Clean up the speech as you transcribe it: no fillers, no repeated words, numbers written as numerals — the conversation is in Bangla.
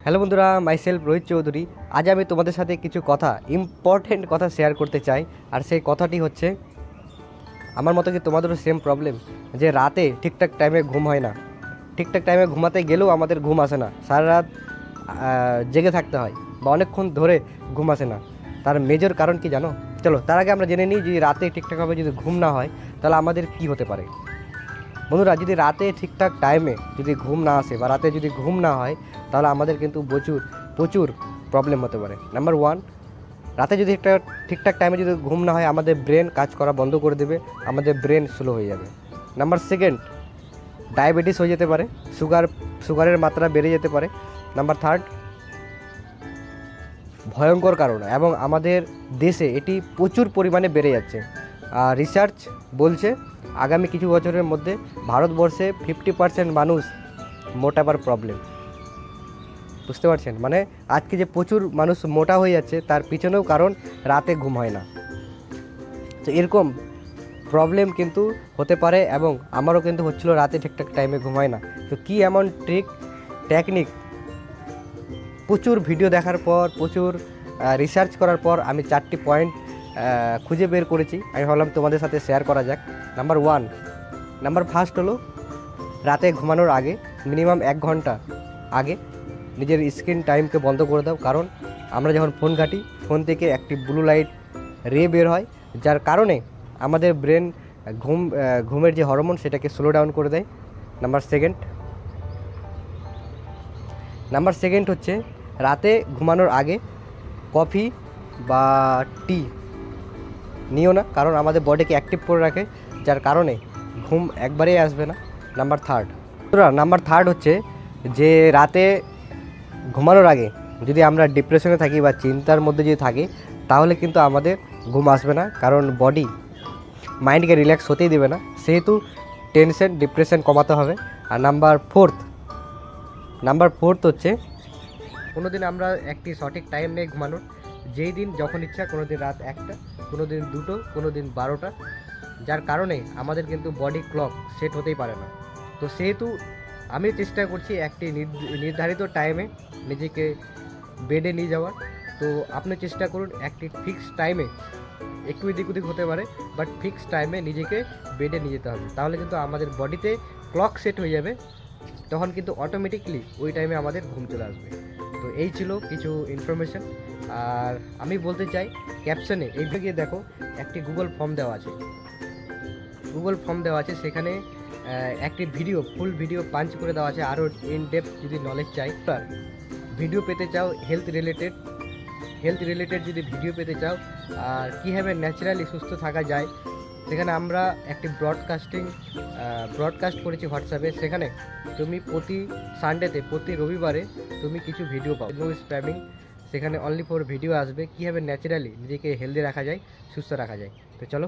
হ্যালো বন্ধুরা, মাইসেলফ রোহিত চৌধুরী। আজ আমি তোমাদের সাথে কিছু ইম্পর্টেন্ট কথা শেয়ার করতে চাই। আর সেই কথাটি হচ্ছে, আমার মতো কি তোমাদেরও সেম প্রবলেম যে রাতে ঠিকঠাক টাইমে ঘুম হয় না? ঠিকঠাক টাইমে ঘুমাতে গেলেও আমাদের ঘুম আসে না, সারা রাত জেগে থাকতে হয় বা অনেকক্ষণ ধরে ঘুম আসে না। তার মেজর কারণ কি জানো? চলো তার আগে আমরা জেনে নিই যে রাতে ঠিকঠাকভাবে যদি ঘুম না হয় তাহলে আমাদের কি হতে পারে। বন্ধুরা, যদি রাতে ঠিকঠাক টাইমে যদি ঘুম না আসে বা রাতে যদি ঘুম না হয় তাহলে আমাদের কিন্তু প্রচুর প্রচুর প্রবলেম হতে পারে। নাম্বার ওয়ান, রাতে যদি ঠিকঠাক টাইমে যদি ঘুম না হয় আমাদের ব্রেন কাজ করা বন্ধ করে দেবে, আমাদের ব্রেন স্লো হয়ে যাবে। নাম্বার সেকেন্ড, ডায়াবেটিস হয়ে যেতে পারে, সুগারের মাত্রা বেড়ে যেতে পারে। নাম্বার থার্ড, ভয়ঙ্কর কারণ এবং আমাদের দেশে এটি প্রচুর পরিমাণে বেড়ে যাচ্ছে। রিসার্চ বলছে আগামী কিছু বছরের মধ্যে ভারতবর্ষে 50% মানুষ মোটাবার প্রবলেম। বুঝতে পারছেন? মানে আজকে যে প্রচুর মানুষ মোটা হয়ে যাচ্ছে তার পিছনেও কারণ রাতে ঘুম হয় না। তো এরকম প্রবলেম কিন্তু হতে পারে এবং আমারও কিন্তু হচ্ছিলো, রাতে ঠিকঠাক টাইমে ঘুম হয় না। তো কী এমন টেকনিক, প্রচুর ভিডিও দেখার পর, প্রচুর রিসার্চ করার পর আমি 4টি পয়েন্ট খুঁজে বের করেছি। আমি ভাবলাম তোমাদের সাথে শেয়ার করা যাক। নাম্বার ফার্স্ট হলো, রাতে ঘুমানোর আগে মিনিমাম 1 ঘন্টা আগে নিজের স্ক্রিন টাইমকে বন্ধ করে দাও। কারণ আমরা যখন ফোন ঘাঁটি, ফোন থেকে একটি ব্লু লাইট রে বের হয়, যার কারণে আমাদের ব্রেন ঘুমের যে হরমোন সেটাকে স্লো ডাউন করে দেয়। নাম্বার সেকেন্ড হচ্ছে, রাতে ঘুমানোর আগে কফি বা টি নিও না, কারণ আমাদের বডিকে অ্যাক্টিভ করে রাখে, যার কারণে ঘুম একবারেই আসবে না। নাম্বার থার্ড হচ্ছে যে রাতে ঘুমানোর আগে যদি আমরা ডিপ্রেশনে থাকি বা চিন্তার মধ্যে যদি থাকি তাহলে কিন্তু আমাদের ঘুম আসবে না, কারণ বডি মাইন্ডকে রিল্যাক্স হতেই দেবে না, সেহেতু টেনশন ডিপ্রেশন কমাতে হবে। আর নাম্বার ফোর্থ হচ্ছে, কোনো দিন আমরা একটি সঠিক টাইম নেই ঘুমানোর। যেই দিন যখন ইচ্ছা, কোনো দিন রাত 1টা, কোনো দিন 2টো, কোনো দিন 12টা, যার কারণে আমাদের কিন্তু বডি ক্লক সেট হতেই পারে না। তো সেহেতু আমি চেষ্টা করছি একটি নির্ধারিত টাইমে নিজেকে বেডে নিয়ে যাওয়ার। তো আপনি চেষ্টা করুন একটি ফিক্সড টাইমে, একটু এদিক ওদিক হতে পারে বাট ফিক্সড টাইমে নিজেকে বেডে নিয়ে যেতে হবে। তাহলে কিন্তু আমাদের বডিতে ক্লক সেট হয়ে যাবে, তখন কিন্তু অটোমেটিকলি ওই টাইমে আমাদের ঘুম চলে আসবে। তো এই ছিল কিছু ইনফরমেশন। আর আমি বলতে চাই, ক্যাপশনে এইভাবে গিয়ে দেখো একটি গুগল ফর্ম দেওয়া আছে, সেখানে একটি ফুল ভিডিও পাঞ্চ করে দেওয়া আছে। আরও ইন ডেপথ যদি নলেজ চাই, ভিডিও পেতে চাও, হেলথ রিলেটেড যদি ভিডিও পেতে চাও, আর কীভাবে ন্যাচারালি সুস্থ থাকা যায়, সেখানে আমরা একটি ব্রডকাস্ট করেছি হোয়াটসঅ্যাপে। সেখানে তুমি প্রতি সানডেতে, প্রতি রবিবারে তুমি কিছু ভিডিও পাও, নো স্প্যামিং। সেখানে অনলি ফর ভিডিও আসবে কীভাবে ন্যাচারালি নিজেকে হেলদি রাখা যায়, সুস্থ রাখা যায়। তো চলো।